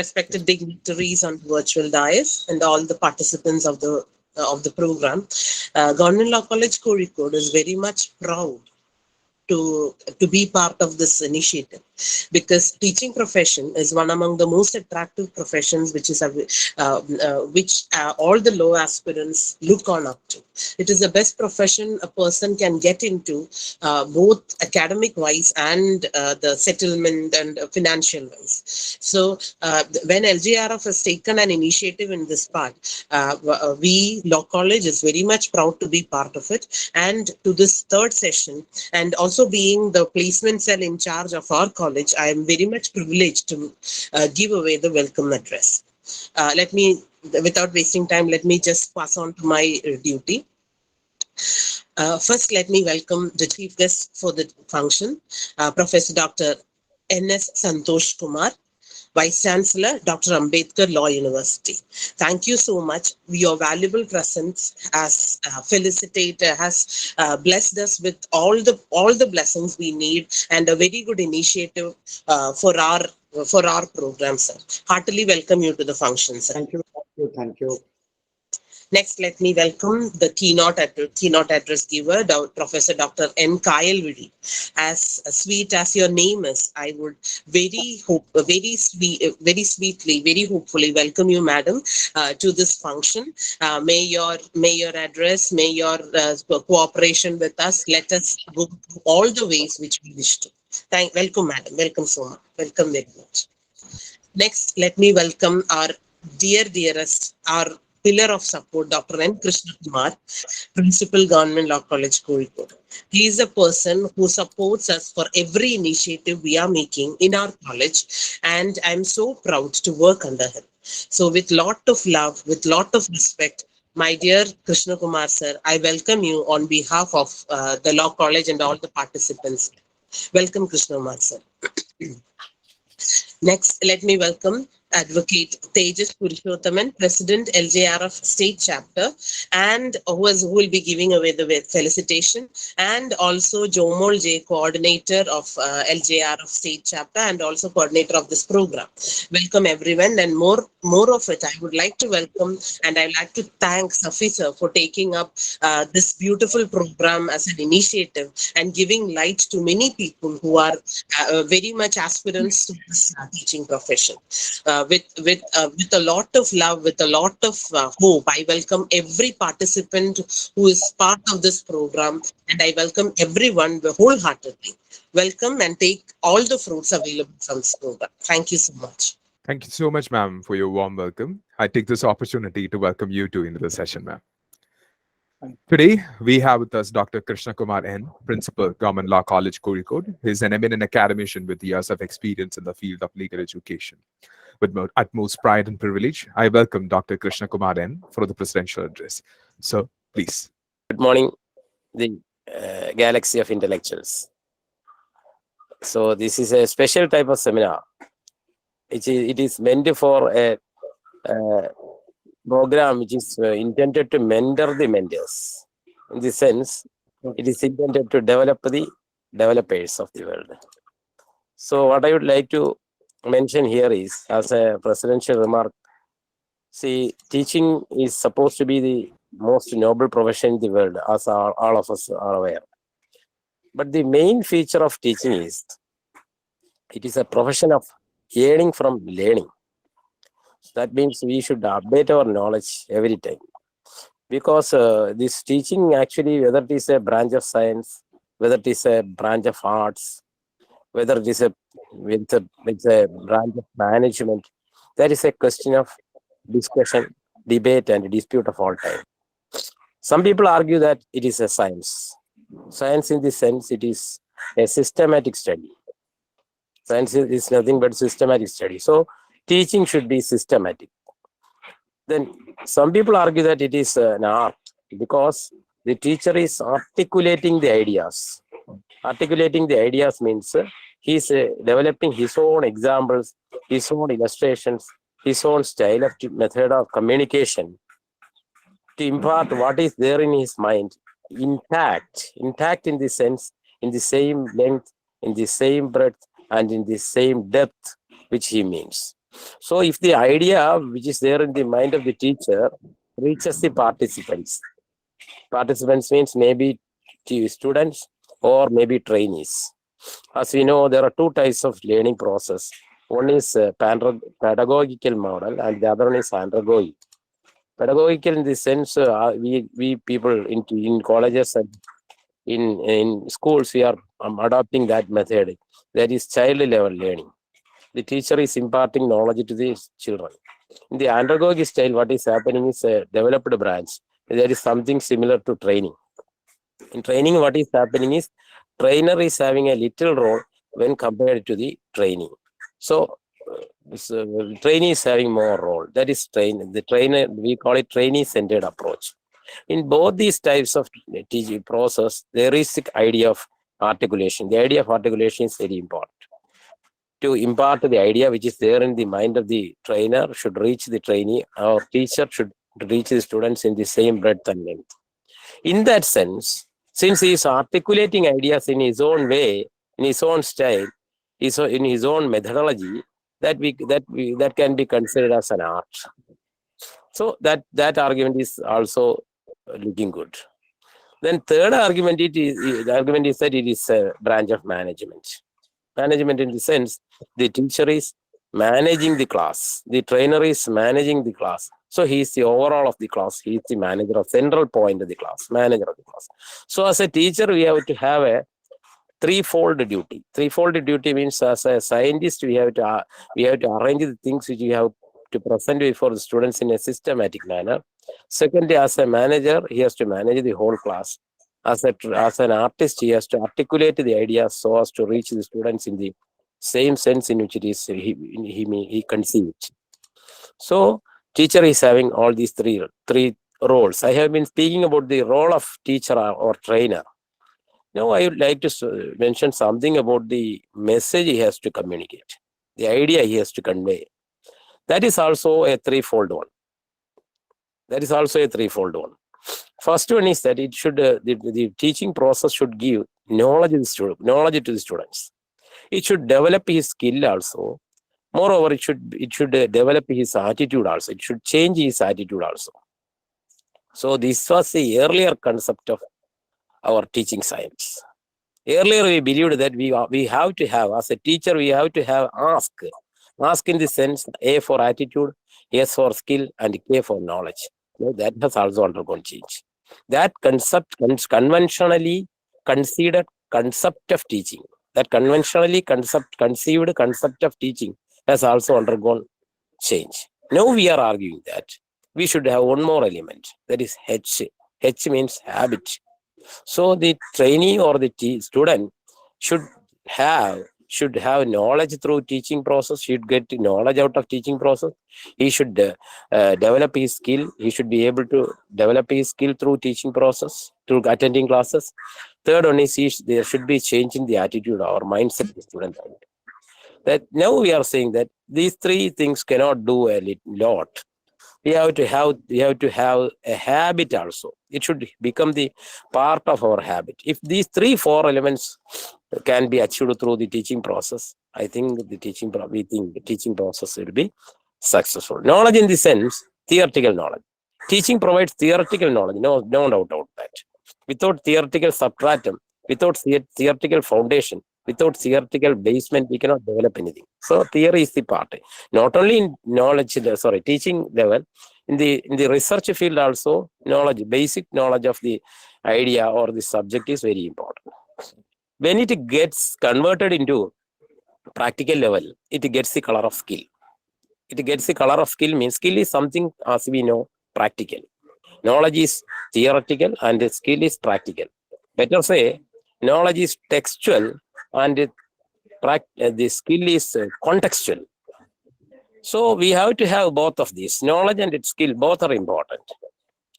respected dignitaries on virtual dais, and all the participants of the program. Government Law College Kozhikode is very much proud to be part of this initiative, because teaching profession is one among the most attractive professions which all the law aspirants look on up to. It is the best profession a person can get into, both academic wise and the settlement and financial wise. So when LGRF has taken an initiative in this part, we Law College is very much proud to be part of it. And to this third session, and also being the placement cell in charge of our college, I am very much privileged to give away the welcome address. Without wasting time, let me just pass on to my duty. First, let me welcome the chief guest for the function, Professor Dr. N.S. Santosh Kumar, Vice Chancellor, Dr. Ambedkar Law University. Thank you so much. Your valuable presence has blessed us with all the blessings we need, and a very good initiative for our program, sir. Heartily welcome you to the function, sir. Thank you. Next, let me welcome the keynote address giver, Professor Dr. N. Kayalvidi. As sweet as your name is, I would very sweetly, very hopefully welcome you, madam, to this function. May your address, may your cooperation with us let us go through all the ways which we wish to. Welcome, madam. Welcome so much. Welcome very much. Next, let me welcome our dearest, our pillar of support, Dr. N. Krishna Kumar, Principal, Government Law College, Kozhikode. He is a person who supports us for every initiative we are making in our college, and I'm so proud to work under him. So with lot of love, with lot of respect, my dear Krishna Kumar sir, I welcome you on behalf of the Law College and all the participants. Welcome, Krishna Kumar sir. Next, let me welcome Advocate Tejas Purushothaman, President, LJRF State Chapter, and who will be giving away the felicitation, and also Jomol J, Coordinator of LJRF State Chapter, and also coordinator of this program. Welcome everyone, and more of it. I would like to welcome, and I'd like to thank Safi sir for taking up this beautiful program as an initiative and giving light to many people who are very much aspirants to this teaching profession. With a lot of love, with a lot of hope, I welcome every participant who is part of this program, and I welcome everyone wholeheartedly. Welcome and take all the fruits available from this program. Thank you so much. Thank you so much, ma'am, for your warm welcome. I take this opportunity to welcome you too into the session, ma'am. Today, we have with us Dr. Krishna Kumar N., Principal, Government Law College, Kozhikode. He is an eminent academician with years of experience in the field of legal education. With utmost pride and privilege, I welcome Dr. Krishna Kumar N. for the presidential address. So, please. Good morning, the galaxy of intellectuals. So, this is a special type of seminar. It is meant for a program which is intended to mentor the mentors. In this sense, it is intended to develop the developers of the world. So, what I would like to mention here is, as a presidential remark, see, teaching is supposed to be the most noble profession in the world, as all of us are aware. But the main feature of teaching is, it is a profession of earning from learning. So that means we should update our knowledge every time. Because this teaching actually, whether it is a branch of science, whether it is a branch of arts, whether it is a branch of management, there is a question of discussion, debate, and dispute of all time. Some people argue that it is a science. Science, in this sense, it is a systematic study. Science is nothing but systematic study. So, teaching should be systematic. Then, some people argue that it is an art, because the teacher is articulating the ideas. Articulating the ideas means he is developing his own examples, his own illustrations, his own style of method of communication to impart what is there in his mind, intact in the sense, in the same length, in the same breadth, and in the same depth which he means. So if the idea which is there in the mind of the teacher reaches the participants, participants means maybe students or maybe trainees. As we know, there are two types of learning process. One is pedagogical model and the other one is andragogy. Pedagogical in the sense, we people in colleges and in schools, we are adopting that method. That is child level learning. The teacher is imparting knowledge to the children. In the andragogy style, what is happening is a developed branch. There is something similar to training. In training, what is happening is trainer is having a little role when compared to the trainee. So trainee is having more role. That is the trainer, we call it trainee-centered approach. In both these types of teaching process, there is the idea of articulation. The idea of articulation is very important. To impart the idea which is there in the mind of the trainer should reach the trainee, or teacher should reach the students in the same breadth and length. In that sense, since he is articulating ideas in his own way, in his own style, in his own methodology, that can be considered as an art. So that argument is also looking good. Then third argument, the argument is that it is a branch of management. Management in the sense, the teacher is managing the class, the trainer is managing the class. So he is the overall of the class. He is the manager of central point of the class, manager of the class. So as a teacher, we have to have a threefold duty. Threefold duty means as a scientist, we have to arrange the things which we have to present before the students in a systematic manner. Secondly, as a manager, he has to manage the whole class. As an artist, he has to articulate the ideas so as to reach the students in the same sense in which it is he conceived. So teacher is having all these three roles. I have been speaking about the role of teacher or trainer. Now I would like to mention something about the message he has to communicate, the idea he has to convey. That is also a threefold one. First one is that it should the teaching process should give knowledge to the students. It should develop his skill also. Moreover, it should develop his attitude also. It should change his attitude also. So this was the earlier concept of our teaching science. Earlier, we believed that we have to have, as a teacher, we have to have ask in the sense A for attitude, S for skill, and K for knowledge. That has also undergone change. That concept, conventionally considered concept of teaching, that conventionally conceived concept of teaching has also undergone change. Now we are arguing that we should have one more element, that is H. H means habit. So the trainee or the student should have knowledge through teaching process, should get knowledge out of teaching process. He should develop his skill. He should be able to develop his skill through teaching process, through attending classes. Third one is there should be change in the attitude or mindset of the student. That now we are saying that these three things cannot do a lot. We have to have a habit also. It should become the part of our habit. If these 4 elements can be achieved through the teaching process, I think the teaching process will be successful. Knowledge in the sense, theoretical knowledge. Teaching provides theoretical knowledge, no doubt about that. Without theoretical substratum, without theoretical foundation, without theoretical basement, we cannot develop anything. So theory is the part. Not only in teaching level, in the research field also, basic knowledge of the idea or the subject is very important. When it gets converted into practical level, it gets the color of skill. It gets the color of skill means skill is something, as we know, practical. Knowledge is theoretical and the skill is practical. Better say, knowledge is textual and the skill is contextual. So we have to have both of these. Knowledge and its skill, both are important.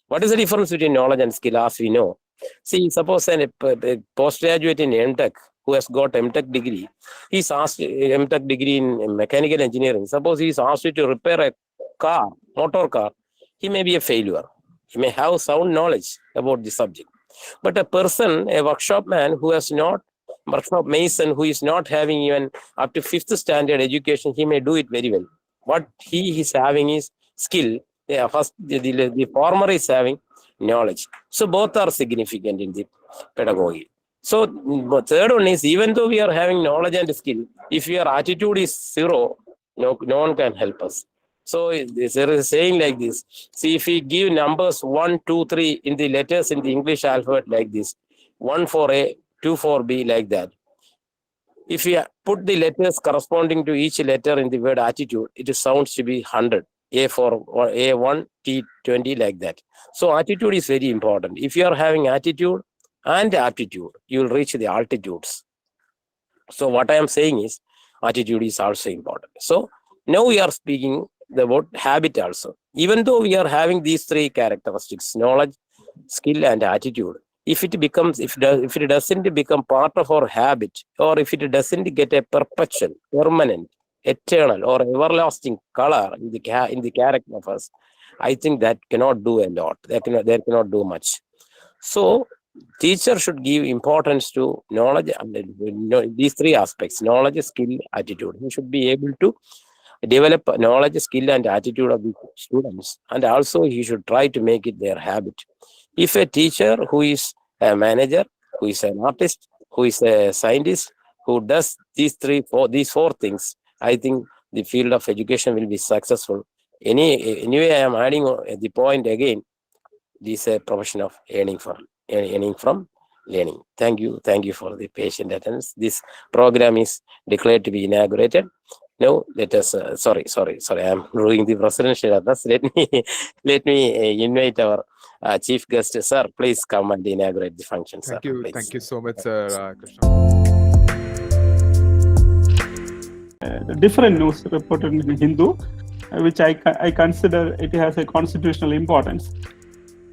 What is the difference between knowledge and skill, as we know? See, suppose a postgraduate in MTech who has got MTech degree, he's asked MTech degree in mechanical engineering. Suppose he's asked to repair a motor car, he may be a failure. He may have sound knowledge about the subject. But a workshop man who has not, workshop mason who is not having even up to 5th standard education, he may do it very well. What he is having is skill. Yeah, first the former is having knowledge. So both are significant in the pedagogy. So third one is, even though we are having knowledge and skill, if your attitude is zero, no one can help us. So there is a saying like this. See, if we give numbers 1, 2, 3 in the letters in the English alphabet like this, 1 for A, 2 for B, like that. If we put the letters corresponding to each letter in the word attitude, it sounds to be 100. A for A1, T 20, like that. So attitude is very important. If you are having attitude and aptitude, you will reach the altitudes. So what I am saying is, attitude is also important. So now we are speaking about habit also. Even though we are having these three characteristics, knowledge, skill, and attitude, if it doesn't become part of our habit, or if it doesn't get a perpetual, permanent, eternal, or everlasting color in the character of us, I think that cannot do a lot. That cannot do much. So teacher should give importance to knowledge and these three aspects: knowledge, skill, attitude. He should be able to develop knowledge, skill, and attitude of the students, and also he should try to make it their habit. If a teacher who is a manager, who is an artist, who is a scientist, who does these four things, I think the field of education will be successful. Anyway, I am adding the point again. This is a profession of earning from learning. Thank you for the patient attendance. This program is declared to be inaugurated. Now let us. Sorry. I am doing the presidential address. Let me invite our chief guest, sir. Please come and inaugurate the function, sir. Thank you so much, sir. Krishna. Different news reported in Hindu, which I consider it has a constitutional importance.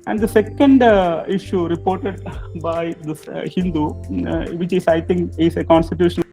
And the second issue reported by this Hindu, which is, I think, is a constitutional